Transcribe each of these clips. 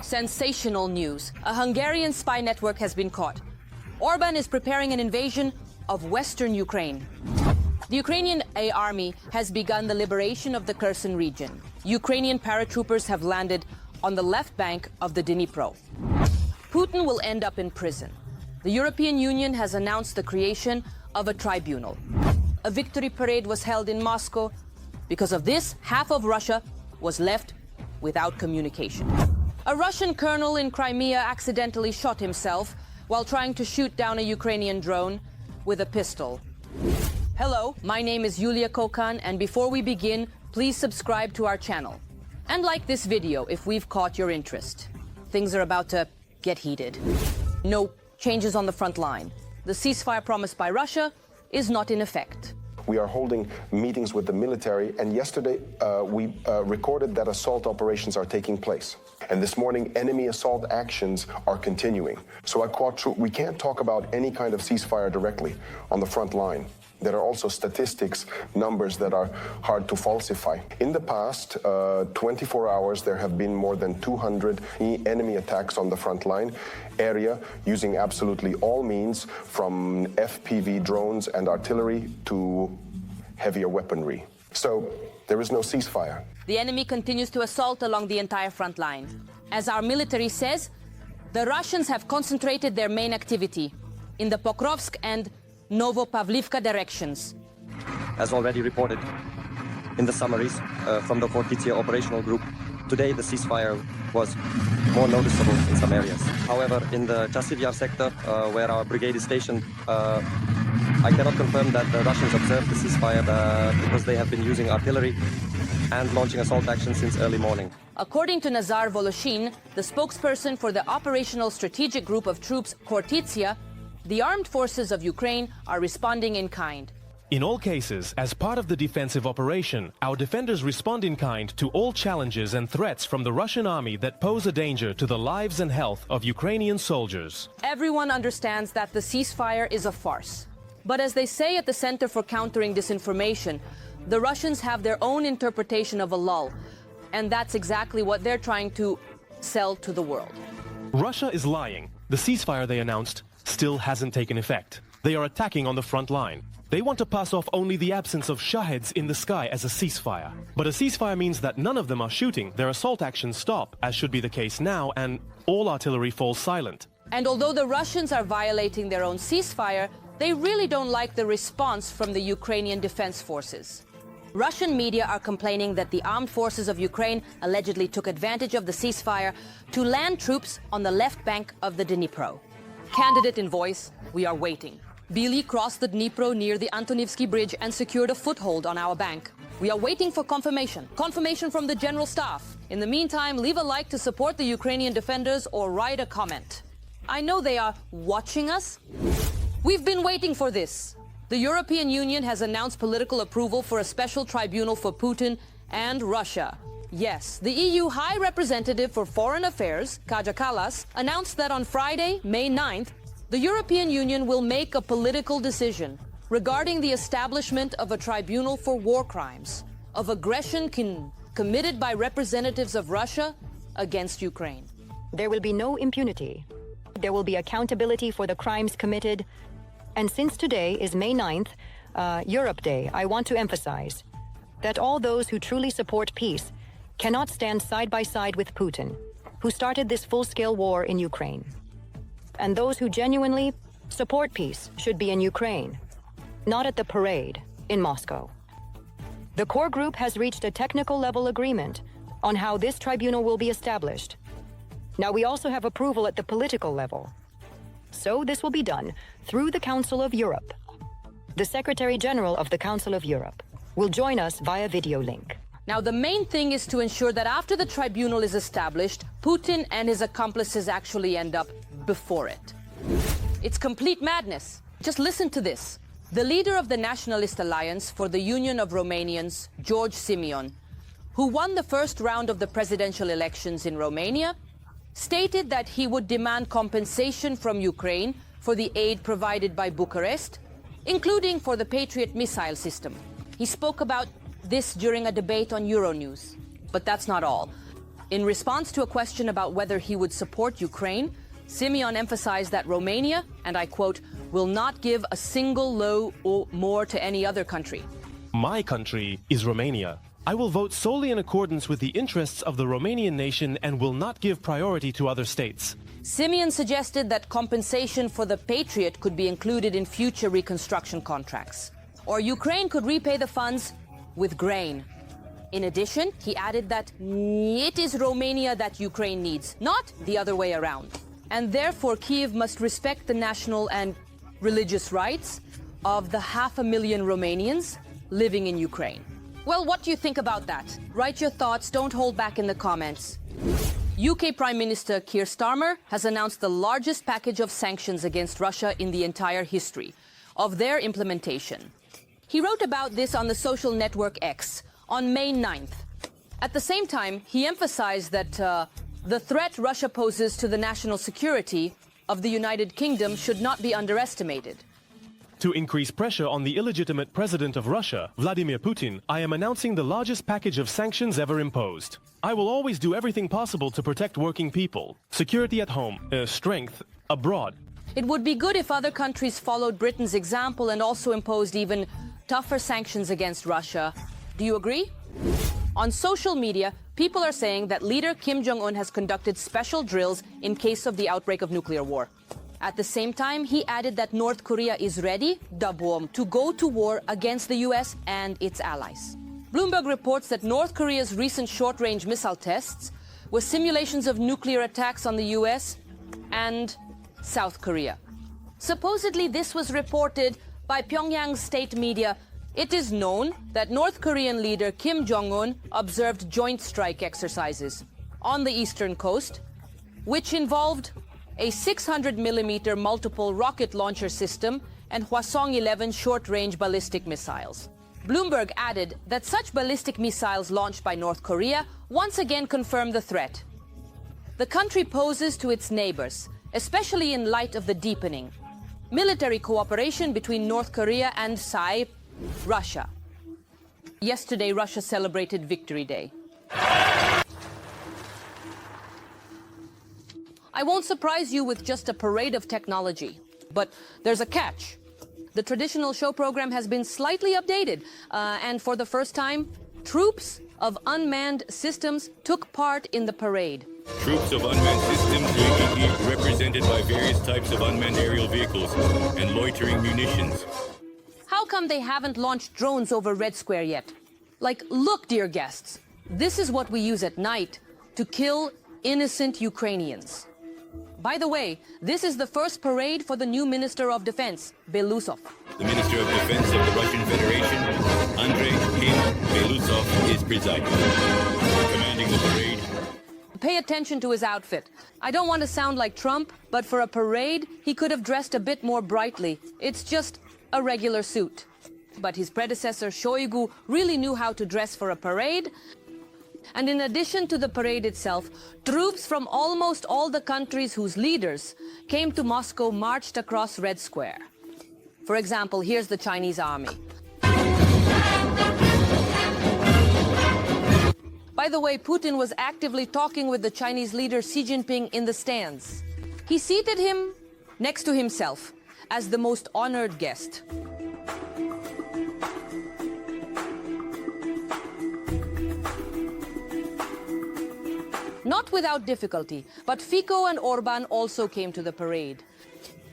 Sensational news. A Hungarian spy network has been caught. Orban is preparing an invasion of Western Ukraine. The Ukrainian army has begun the liberation of the Kherson region. Ukrainian paratroopers have landed on the left bank of the Dnipro. Putin will end up in prison. The European Union has announced the creation of a tribunal. A victory parade was held in Moscow. Because of this, half of Russia was left without communication. A Russian colonel in Crimea accidentally shot himself while trying to shoot down a Ukrainian drone with a pistol. Hello, my name is Yulia Kokan, and before we begin, please subscribe to our channel. And like this video if we've caught your interest. Things are about to get heated. No changes on the front line. The ceasefire promised by Russia is not in effect. We are holding meetings with the military, and yesterday we recorded that assault operations are taking place. And this morning, enemy assault actions are continuing. So I quote, we can't talk about any kind of ceasefire directly on the front line. There are also statistics, numbers that are hard to falsify. In the past 24 hours, there have been more than 200 enemy attacks on the front line area using absolutely all means, from FPV drones and artillery to heavier weaponry. So there is no ceasefire. The enemy continues to assault along the entire front line. As our military says, the Russians have concentrated their main activity in the Pokrovsk and Novopavlivka directions. As already reported in the summaries from the Zakarpattia operational group, today the ceasefire was more noticeable in some areas. However, in the Chasiv sector, where our brigade is stationed, I cannot confirm that the Russians observed the ceasefire because they have been using artillery and launching assault actions since early morning. According to Nazar Voloshin, the spokesperson for the operational strategic group of troops Zakarpattia, the armed forces of Ukraine are responding in kind. In all cases, as part of the defensive operation, our defenders respond in kind to all challenges and threats from the Russian army that pose a danger to the lives and health of Ukrainian soldiers. Everyone understands that the ceasefire is a farce. But as they say at the Center for Countering Disinformation, the Russians have their own interpretation of a lull, and that's exactly what they're trying to sell to the world. Russia is lying. The ceasefire they announced still hasn't taken effect. They are attacking on the front line. They want to pass off only the absence of Shaheds in the sky as a ceasefire. But a ceasefire means that none of them are shooting, their assault actions stop, as should be the case now, and all artillery falls silent. And although the Russians are violating their own ceasefire, they really don't like the response from the Ukrainian defense forces. Russian media are complaining that the armed forces of Ukraine allegedly took advantage of the ceasefire to land troops on the left bank of the Dnipro. Candidate in voice, we are waiting. Bili crossed the Dnipro near the Antonivsky Bridge and secured a foothold on our bank. We are waiting for confirmation. Confirmation from the General Staff. In the meantime, leave a like to support the Ukrainian defenders or write a comment. I know they are watching us. We've been waiting for this. The European Union has announced political approval for a special tribunal for Putin and Russia. Yes, the EU High Representative for Foreign Affairs, Kaja Kallas, announced that on Friday, May 9th, the European Union will make a political decision regarding the establishment of a tribunal for war crimes of aggression committed by representatives of Russia against Ukraine. There will be no impunity. There will be accountability for the crimes committed. And since today is May 9th, Europe Day, I want to emphasize that all those who truly support peace cannot stand side by side with Putin, who started this full-scale war in Ukraine. And those who genuinely support peace should be in Ukraine, not at the parade in Moscow. The core group has reached a technical level agreement on how this tribunal will be established. Now we also have approval at the political level. So this will be done through the Council of Europe. The Secretary General of the Council of Europe will join us via video link. Now, the main thing is to ensure that after the tribunal is established, Putin and his accomplices actually end up before it. It's complete madness. Just listen to this. The leader of the Nationalist Alliance for the Union of Romanians, George Simeon, who won the first round of the presidential elections in Romania, stated that he would demand compensation from Ukraine for the aid provided by Bucharest, including for the Patriot missile system. He spoke about this during a debate on Euronews. But that's not all. In response to a question about whether he would support Ukraine, Simeon emphasized that Romania, and I quote, will not give a single low or more to any other country. My country is Romania. I will vote solely in accordance with the interests of the Romanian nation and will not give priority to other states. Simeon suggested that compensation for the Patriot could be included in future reconstruction contracts. Or Ukraine could repay the funds with grain. In addition, he added that it is Romania that Ukraine needs, not the other way around. And therefore, Kyiv must respect the national and religious rights of the 500,000 Romanians living in Ukraine. Well, what do you think about that? Write your thoughts, don't hold back in the comments. UK Prime Minister Keir Starmer has announced the largest package of sanctions against Russia in the entire history of their implementation. He wrote about this on the social network X on May 9th. At the same time, he emphasized that the threat Russia poses to the national security of the United Kingdom should not be underestimated. To increase pressure on the illegitimate president of Russia, Vladimir Putin, I am announcing the largest package of sanctions ever imposed. I will always do everything possible to protect working people, security at home, strength abroad. It would be good if other countries followed Britain's example and also imposed even tougher sanctions against Russia. Do you agree? On social media, people are saying that leader Kim Jong-un has conducted special drills in case of the outbreak of nuclear war. At the same time, he added that North Korea is ready, to go to war against the US and its allies. Bloomberg reports that North Korea's recent short-range missile tests were simulations of nuclear attacks on the US and South Korea. Supposedly, this was reported by Pyongyang's state media. It is known that North Korean leader Kim Jong-un observed joint strike exercises on the eastern coast, which involved a 600mm multiple rocket launcher system and Hwasong-11 short-range ballistic missiles. Bloomberg added that such ballistic missiles launched by North Korea once again confirm the threat the country poses to its neighbors, especially in light of the deepening military cooperation between North Korea and Russia. Yesterday, Russia celebrated Victory Day. I won't surprise you with just a parade of technology, but there's a catch. The traditional show program has been slightly updated, and for the first time, troops of unmanned systems took part in the parade. Troops of unmanned systems will be represented by various types of unmanned aerial vehicles and loitering munitions. How come they haven't launched drones over Red Square yet? Like, look, dear guests, this is what we use at night to kill innocent Ukrainians. By the way, this is the first parade for the new Minister of Defense, Belousov. The Minister of Defense of the Russian Federation, Andrei Belousov, is presiding, commanding the parade. Pay attention to his outfit. I don't want to sound like Trump, but for a parade, he could have dressed a bit more brightly. It's just a regular suit. But his predecessor, Shoigu, really knew how to dress for a parade. And in addition to the parade itself, troops from almost all the countries whose leaders came to Moscow marched across Red Square. For example, here's the Chinese army. By the way, Putin was actively talking with the Chinese leader Xi Jinping in the stands. He seated him next to himself as the most honored guest. Not without difficulty, but Fico and Orban also came to the parade.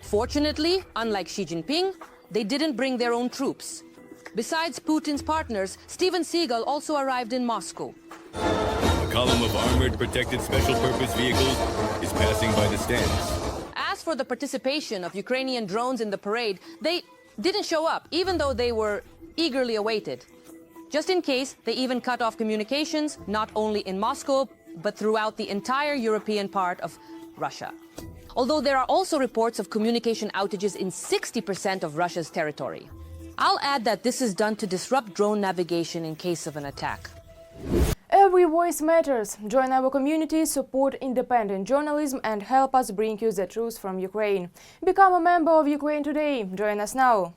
Fortunately, unlike Xi Jinping, they didn't bring their own troops. Besides Putin's partners, Steven Seagal also arrived in Moscow. A column of armored protected special purpose vehicles is passing by the stands. As for the participation of Ukrainian drones in the parade, they didn't show up, even though they were eagerly awaited. Just in case, they even cut off communications, not only in Moscow, but throughout the entire European part of Russia. Although there are also reports of communication outages in 60% of Russia's territory. I'll add that this is done to disrupt drone navigation in case of an attack. Every voice matters. Join our community, support independent journalism and help us bring you the truth from Ukraine. Become a member of Ukraine Today. Join us now.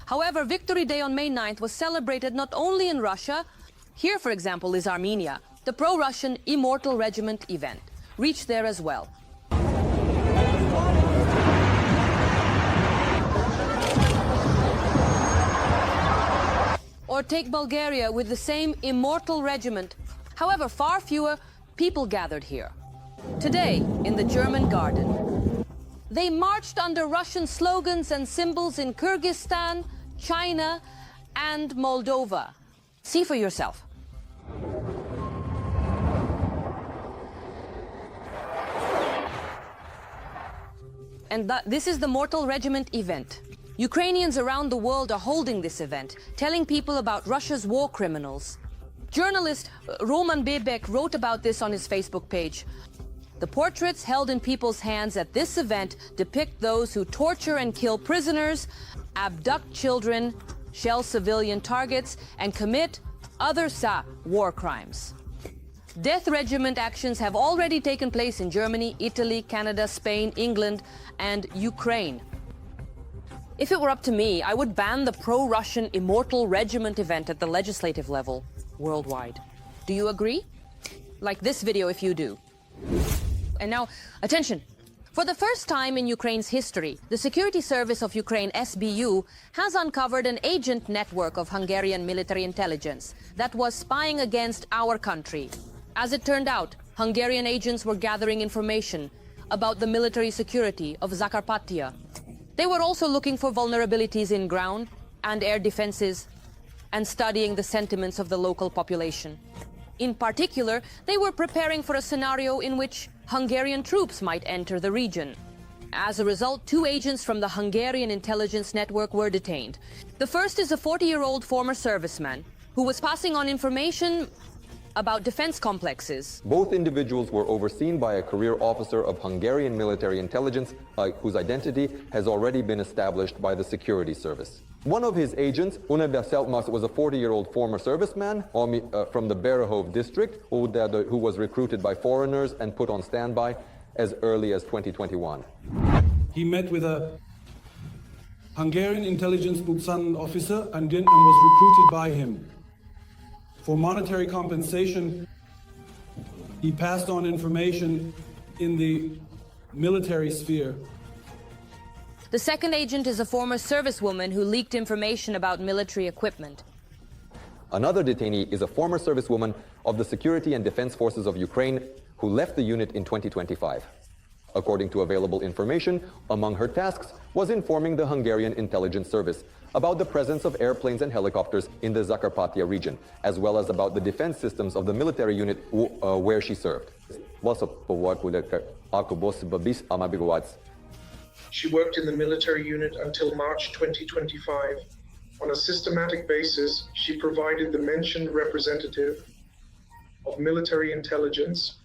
However, Victory Day on May 9th was celebrated not only in Russia. Here, for example, is Armenia, The pro-Russian Immortal Regiment event reached there as well. Or take Bulgaria with the same Immortal Regiment. However, far fewer people gathered here. Today, in the German garden, they marched under Russian slogans and symbols in Kyrgyzstan, China, and Moldova. See for yourself. And this is the Immortal Regiment event. Ukrainians around the world are holding this event, telling people about Russia's war criminals. Journalist Roman Bebek wrote about this on his Facebook page. The portraits held in people's hands at this event depict those who torture and kill prisoners, abduct children, shell civilian targets, and commit other war crimes. Death regiment actions have already taken place in Germany, Italy, Canada, Spain, England, and Ukraine. If it were up to me, I would ban the pro-Russian Immortal Regiment event at the legislative level worldwide. Do you agree? Like this video if you do. And now, attention. For the first time in Ukraine's history, the Security Service of Ukraine, SBU, has uncovered an agent network of Hungarian military intelligence that was spying against our country. As it turned out, Hungarian agents were gathering information about the military security of Zakarpattia. They were also looking for vulnerabilities in ground and air defenses and studying the sentiments of the local population. In particular, they were preparing for a scenario in which Hungarian troops might enter the region. As a result, 2 agents from the Hungarian intelligence network were detained. The first is a 40-year-old former serviceman who was passing on information about defense complexes. Both individuals were overseen by a career officer of Hungarian military intelligence whose identity has already been established by the security service. One of his agents, Unebe, was a 40-year-old former serviceman from the Berehov district who was recruited by foreigners and put on standby as early as 2021. He met with a Hungarian intelligence Bucsan officer and was recruited by him. For monetary compensation, he passed on information in the military sphere. The second agent is a former servicewoman who leaked information about military equipment. Another detainee is a former servicewoman of the Security and Defense Forces of Ukraine who left the unit in 2025. According to available information, among her tasks was informing the Hungarian intelligence service about the presence of airplanes and helicopters in the Zakarpattia region, as well as about the defense systems of the military unit where she served. She worked in the military unit until March 2025. On a systematic basis, she provided the mentioned representative of military intelligence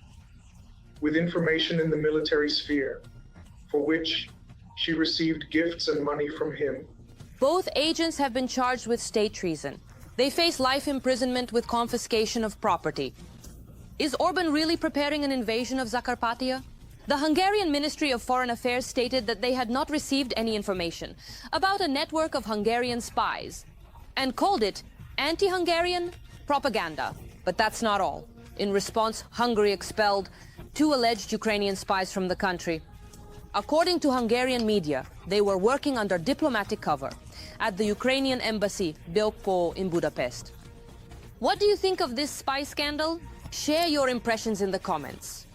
with information in the military sphere, for which she received gifts and money from him. Both agents have been charged with state treason. They face life imprisonment with confiscation of property. Is Orban really preparing an invasion of Zakarpattia? The Hungarian Ministry of Foreign Affairs stated that they had not received any information about a network of Hungarian spies and called it anti-Hungarian propaganda. But that's not all. In response, Hungary expelled 2 alleged Ukrainian spies from the country. According to Hungarian media, they were working under diplomatic cover at the Ukrainian embassy, Belko, in Budapest. What do you think of this spy scandal? Share your impressions in the comments.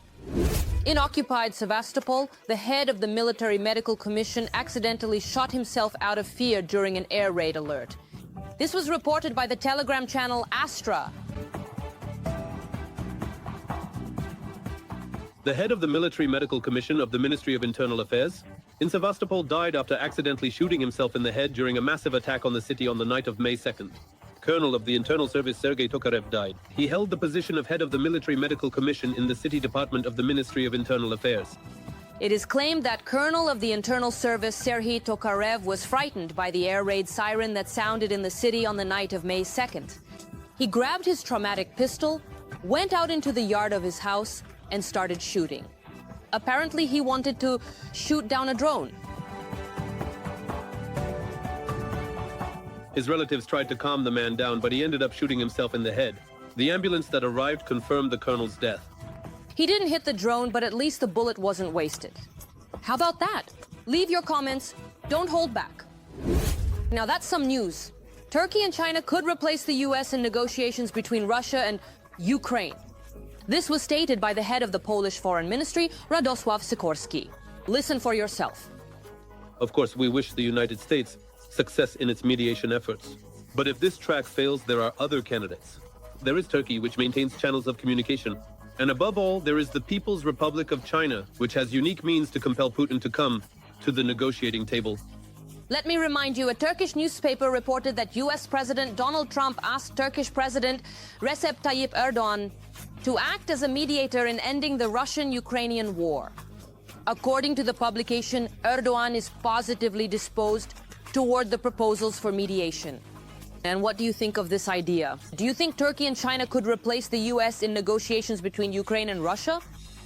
In occupied Sevastopol, the head of the Military Medical Commission accidentally shot himself out of fear during an air raid alert. This was reported by the Telegram channel Astra. The head of the Military Medical Commission of the Ministry of Internal Affairs in Sevastopol died after accidentally shooting himself in the head during a massive attack on the city on the night of May 2nd. Colonel of the Internal Service Sergei Tokarev died. He held the position of head of the Military Medical Commission in the City Department of the Ministry of Internal Affairs. It is claimed that Colonel of the Internal Service Sergei Tokarev was frightened by the air raid siren that sounded in the city on the night of May 2nd. He grabbed his traumatic pistol, went out into the yard of his house, and started shooting. Apparently, he wanted to shoot down a drone. His relatives tried to calm the man down, but he ended up shooting himself in the head. The ambulance that arrived confirmed the colonel's death. He didn't hit the drone, but at least the bullet wasn't wasted. How about that? Leave your comments. Don't hold back. Now that's some news. Turkey and China could replace the US in negotiations between Russia and Ukraine. This was stated by the head of the Polish Foreign Ministry, Radosław Sikorski. Listen for yourself. Of course, we wish the United States success in its mediation efforts. But if this track fails, there are other candidates. There is Turkey, which maintains channels of communication. And above all, there is the People's Republic of China, which has unique means to compel Putin to come to the negotiating table. Let me remind you, a Turkish newspaper reported that US President Donald Trump asked Turkish President Recep Tayyip Erdogan to act as a mediator in ending the Russian-Ukrainian war. According to the publication, Erdogan is positively disposed toward the proposals for mediation. And what do you think of this idea? Do you think Turkey and China could replace the US in negotiations between Ukraine and Russia?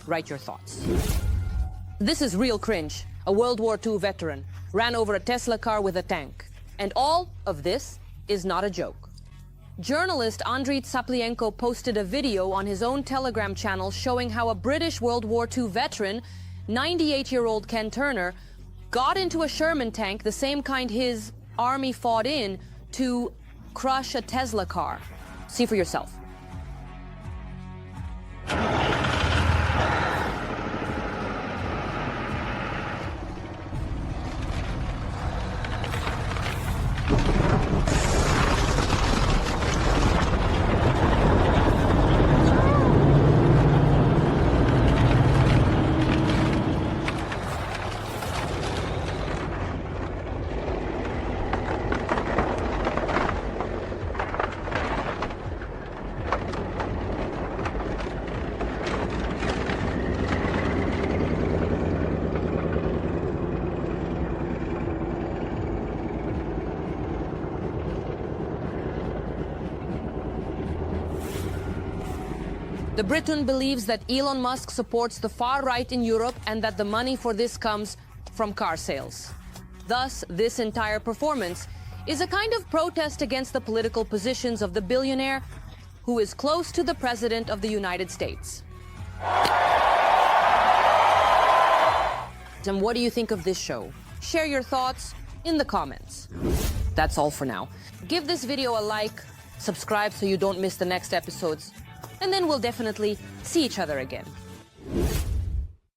Write your thoughts. This is real cringe. A World War II veteran ran over a Tesla car with a tank. And all of this is not a joke. Journalist Andriy Tsaplienko posted a video on his own Telegram channel showing how a British World War II veteran, 98-year-old Ken Turner, got into a Sherman tank, the same kind his army fought in, to crush a Tesla car. See for yourself. The Briton believes that Elon Musk supports the far right in Europe and that the money for this comes from car sales. Thus, this entire performance is a kind of protest against the political positions of the billionaire who is close to the President of the United States. And what do you think of this show? Share your thoughts in the comments. That's all for now. Give this video a like, subscribe so you don't miss the next episodes, and then we'll definitely see each other again.